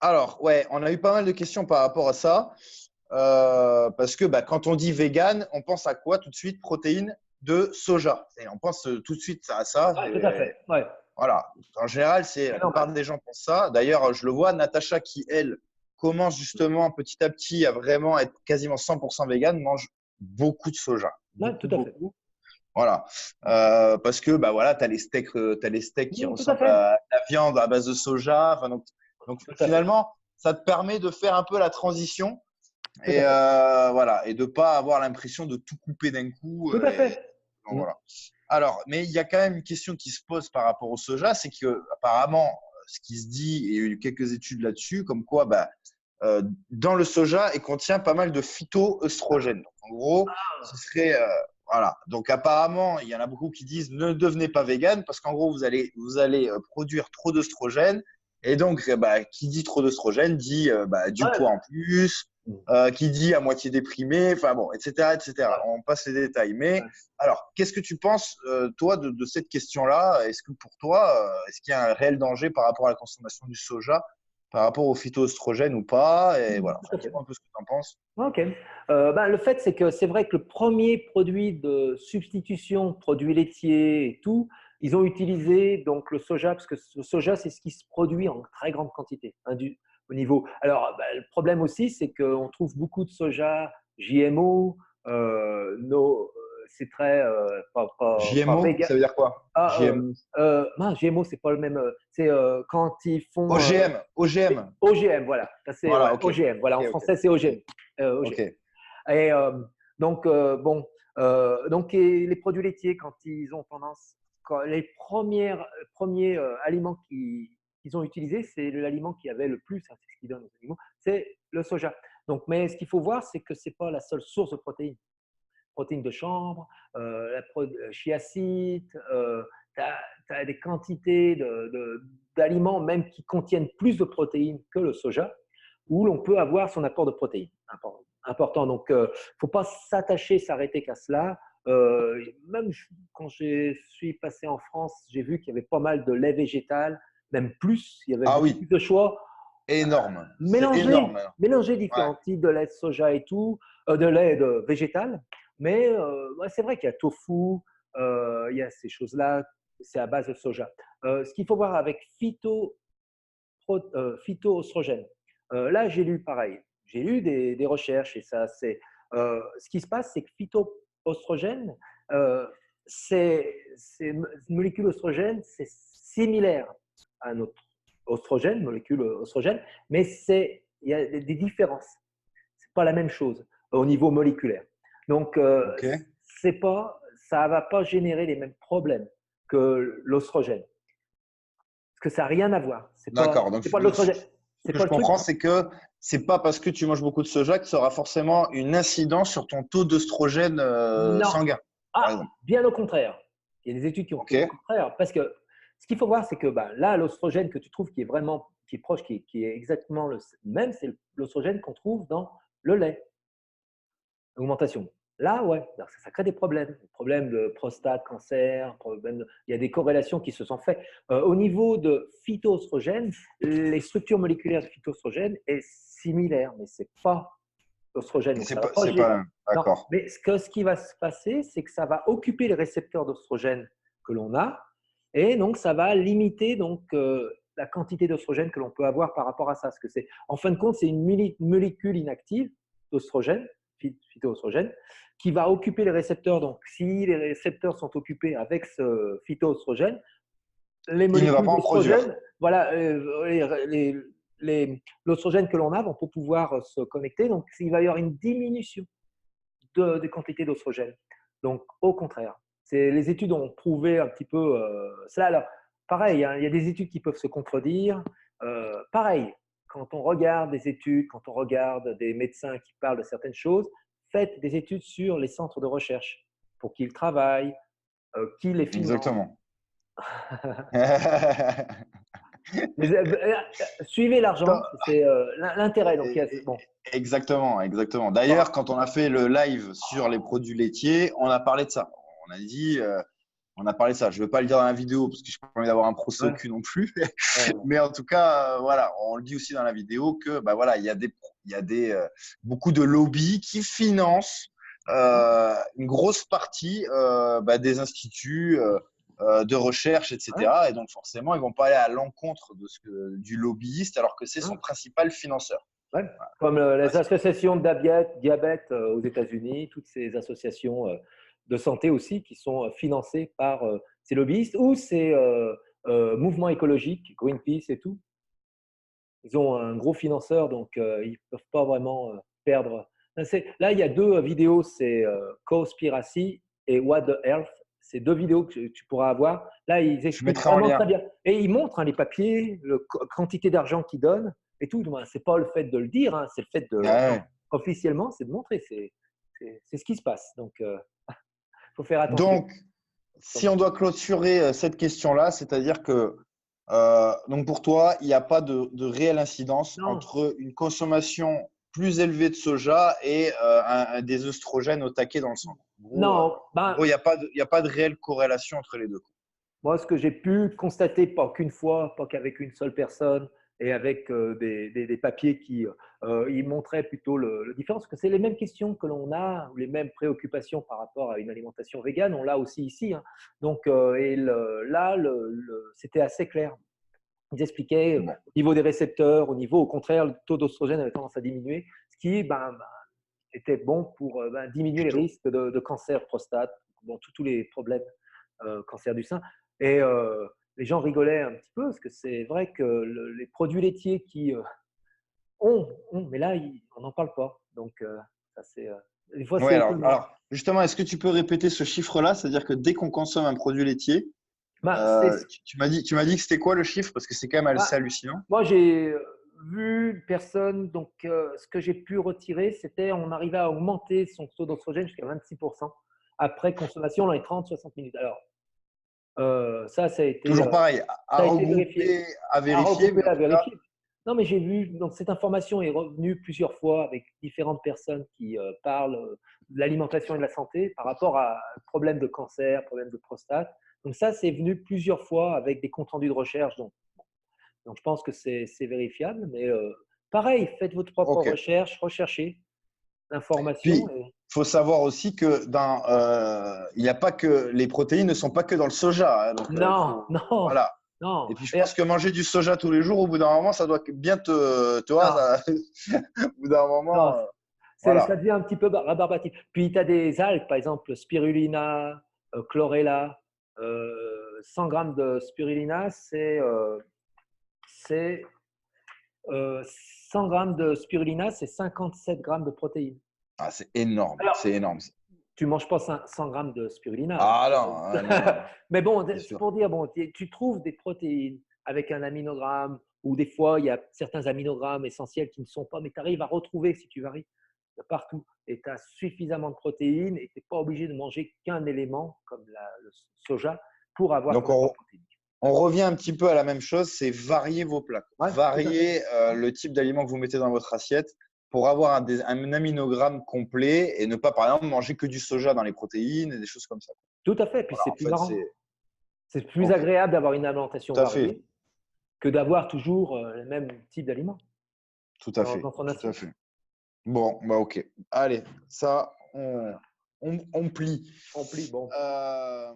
Alors, ouais, on a eu pas mal de questions par rapport à ça. Parce que quand on dit vegan, on pense à quoi tout de suite? Protéines de soja. Et on pense tout de suite à ça. Ouais, tout à fait. Ouais, Voilà. En général, c'est c'est la plupart normal. des gens pensent ça. D'ailleurs, je le vois, Natacha qui, elle, commence justement petit à petit à vraiment être quasiment 100% vegan, mange beaucoup de soja. Ouais, Beaucoup, tout à fait. beaucoup. Voilà. Parce que voilà, t'as les steaks qui Tout à ressemblent fait. à la viande à base de soja. Enfin, donc Tout à fait. finalement, ça te permet de faire un peu la transition Tout et à fait. voilà, et de pas avoir l'impression de tout couper d'un coup. Tout à fait. Donc, voilà. Alors, mais il y a quand même une question qui se pose par rapport au soja, c'est que apparemment, ce qui se dit, et il y a eu quelques études là-dessus, comme quoi, dans le soja, il contient pas mal de phytoœstrogènes. Donc, en gros, ce serait voilà. Donc apparemment, il y en a beaucoup qui disent ne devenez pas vegan parce qu'en gros, vous allez produire trop d'œstrogènes et donc, qui dit trop d'œstrogènes dit du poids en Ouais. plus, qui dit à moitié déprimé, enfin bon, etc., etc. Ouais. On passe les détails. Mais Ouais. alors, qu'est-ce que tu penses, toi, de cette question-là? Est-ce que pour toi, est-ce qu'il y a un réel danger par rapport à la consommation du soja, par rapport aux phytoestrogènes ou pas? Et voilà, Tout enfin, à fait. dis-moi un peu ce que tu en penses. Ok. Le fait, c'est que c'est vrai que le premier produit de substitution, produit laitier et tout, ils ont utilisé donc le soja, parce que le soja, c'est ce qui se produit en très grande quantité au niveau. Alors, le problème aussi, c'est qu'on trouve beaucoup de soja GMO, c'est très pas JMO, vegan. ça veut dire quoi? Ah, JMO. mince, GMO, c'est pas le même. C'est quand ils font OGM, OGM. OGM, voilà. Ça, c'est ouais, Voilà, ok. OGM. Voilà, Ok, en ok. français, c'est Ok. OGM. OGM. Ok. Et donc, bon, et les produits laitiers, quand ils ont tendance, les premiers aliments qu'ils ont utilisés, c'est l'aliment qui avait le plus, hein, c'est ce qu'ils donnent aux animaux, c'est le soja. Donc, mais ce qu'il faut voir, c'est que ce n'est pas la seule source de protéines. Protéines de chanvre, chiacides, tu as des quantités d'aliments même qui contiennent plus de protéines que le soja, où l'on peut avoir son apport de protéines. Important. Donc, il ne faut pas s'arrêter qu'à cela. Même quand je suis passé en France, j'ai vu qu'il y avait pas mal de lait végétal, même plus, il y avait Ah beaucoup oui, plus de choix. énorme. C'est énorme. Mélanger Ouais. différents types de lait de soja et tout, de lait végétal. Mais c'est vrai qu'il y a tofu, il y a ces choses-là, c'est à base de soja. Ce qu'il faut voir avec phytoestrogènes, là, j'ai lu pareil. J'ai lu des recherches et ça, ce qui se passe, c'est que phytoestrogène, ces molécules oestrogènes, c'est similaire à notre oestrogène, molécule oestrogène, mais il y a des différences. C'est pas la même chose au niveau moléculaire. Donc, Ok. ça va pas générer les mêmes problèmes que l'oestrogène, parce que ça n'a rien à voir. D'accord. C'est pas de l'oestrogène. Ce C'est que pas je le truc. comprends, c'est que c'est pas parce que tu manges beaucoup de soja que ça aura forcément une incidence sur ton taux d'œstrogène Non. sanguin, par Ah, exemple. bien au contraire. Il y a des études qui ont Ok. prouvé le contraire. Parce que ce qu'il faut voir, c'est que là, l'oestrogène que tu trouves qui est proche, qui est exactement le même, c'est l'oestrogène qu'on trouve dans le lait. Augmentation. Là, ouais, ça crée des problèmes. Des problèmes de prostate, cancer, il y a des corrélations qui se sont faites. Au niveau de phytoestrogène, les structures moléculaires de phytoestrogène est similaire, mais ce n'est pas l'oestrogène. Donc, ça va pas C'est pas. non, D'accord. mais ce qui va se passer, c'est que ça va occuper les récepteurs d'oestrogène que l'on a, et donc ça va limiter la quantité d'oestrogène que l'on peut avoir par rapport à ça. Parce que en fin de compte, c'est une molécule inactive d'oestrogène, phytoestrogène, qui va occuper les récepteurs. Donc, si les récepteurs sont occupés avec ce phytoestrogène, les Il ne va molécules pas en produire. d'oestrogène, voilà, l'oestrogène que l'on a vont pouvoir se connecter. Donc, il va y avoir une diminution de quantité d'oestrogène. Donc, au contraire, les études ont prouvé un petit peu cela. Alors, pareil, hein, il y a des études qui peuvent se contredire. Pareil, quand on regarde des études, quand on regarde des médecins qui parlent de certaines choses, faites des études sur les centres de recherche, pour qui ils travaillent, qui les finance. Exactement. Suivez l'argent, c'est l'intérêt. Donc, bon. Exactement, exactement. Bon. D'ailleurs, quand on a fait le live sur les produits laitiers, on a parlé de ça. On a dit, On a parlé de ça. Je ne veux pas le dire dans la vidéo parce que je n'ai pas envie d'avoir un procès au Ouais, cul non plus. ouais, Mais en tout cas, voilà, on le dit aussi dans la vidéo que bah, voilà, il y a beaucoup de lobbies qui financent une grosse partie bah, des instituts de recherche, ouais, etc. Et donc, forcément, ils ne vont pas aller à l'encontre du lobbyiste alors que c'est ouais, son principal financeur. ouais. Comme Ouais, les associations de diabète aux États-Unis, toutes ces associations de santé aussi qui sont financées par ces lobbyistes ou ces mouvements écologiques, Greenpeace et tout. Ils ont un gros financeur, donc ils ne peuvent pas vraiment perdre. Là, il y a deux vidéos, c'est Cowspiracy et What the Health. C'est deux vidéos que tu pourras avoir. Là, ils je expliquent mettrai en vraiment très lien. bien. Et ils montrent les papiers, la quantité d'argent qu'ils donnent et tout. Ce n'est pas le fait de le dire, hein, c'est le fait de, Ouais. officiellement, c'est de montrer. C'est ce qui se passe. Donc, il faut faire attention. Donc, si on doit clôturer cette question-là, c'est-à-dire que donc pour toi, il n'y a pas de réelle incidence Non, entre une consommation plus élevée de soja et des œstrogènes au taquet dans le sang. non, En ben, gros, il y a pas de réelle corrélation entre les deux. moi, ce que j'ai pu constater, pas qu'une fois, pas qu'avec une seule personne, et avec des papiers qui ils montraient plutôt le différence, parce que c'est les mêmes questions que l'on a, ou les mêmes préoccupations par rapport à une alimentation végane, on l'a aussi ici. Hein. Donc, là, c'était assez clair. Ils expliquaient Bon, au niveau des récepteurs, au niveau, au contraire, le taux d'ostrogène avait tendance à diminuer, ce qui était bon pour diminuer les plutôt. risques de cancer prostate, bon, tous les problèmes cancer du sein. Et les gens rigolaient un petit peu parce que c'est vrai que les produits laitiers qui mais là, on n'en parle pas. Donc, ça c'est. Des fois, Ouais, c'est étonnant. justement, est-ce que tu peux répéter ce chiffre-là? C'est-à-dire que dès qu'on consomme un produit laitier, Bah, tu m'as dit que c'était quoi le chiffre? Parce que c'est quand même assez bah, hallucinant. moi, j'ai vu une personne, donc ce que j'ai pu retirer, c'était on arrivait à augmenter son taux d'ostrogène jusqu'à 26% après consommation dans les 30-60 minutes. Alors, ça a été. Toujours pareil, Ça à a été vérifié. regrouper, à À vérifier, regrouper, mais en à tout cas, vérifier. Non, mais j'ai vu, donc cette information est revenue plusieurs fois avec différentes personnes qui parlent de l'alimentation et de la santé par rapport à problèmes de cancer, problèmes de prostate. Donc ça, c'est venu plusieurs fois avec des comptes rendus de recherche. Donc je pense que c'est vérifiable, mais pareil, faites votre propre ok. recherche, recherchez l'information. Puis, il faut savoir aussi que il n'y a pas que les protéines ne sont pas que dans le soja. Hein, donc, Non, non, voilà. non. Et puis, je pense que manger du soja tous les jours, au bout d'un moment, ça doit bien Non, au bout d'un non, moment, ça voilà. devient un petit peu rabarbatif. Puis tu as des algues, par exemple, spirulina, chlorella. 100 grammes de spirulina, c'est 100 grammes de spirulina, c'est 57 grammes de protéines. Ah, c'est énorme, Alors, c'est énorme. tu ne manges pas 100 grammes de spirulina. Ah non, ah, non, non, Mais bon, c'est c'est sûr. pour dire, bon, tu trouves des protéines avec un aminogramme, ou des fois, il y a certains aminogrammes essentiels qui ne sont pas, mais tu arrives à retrouver si tu varies partout. Et tu as suffisamment de protéines et tu n'es pas obligé de manger qu'un élément comme le soja pour avoir Donc, ton apport protéinique. on revient un petit peu à la même chose, c'est varier vos plats. Ouais, tout à fait. Varier le type d'aliment que vous mettez dans votre assiette pour avoir un aminogramme complet et ne pas, par exemple, manger que du soja dans les protéines et des choses comme ça. Tout à fait. Puis Voilà, c'est en plus fait, marrant. c'est C'est plus OK. agréable d'avoir une alimentation Tout à fait, variée que d'avoir toujours le même type d'aliments tout à fait, dans son tout à assiette. fait. Bon, bah OK. Allez, ça, on plie. Rempli, bon. Euh,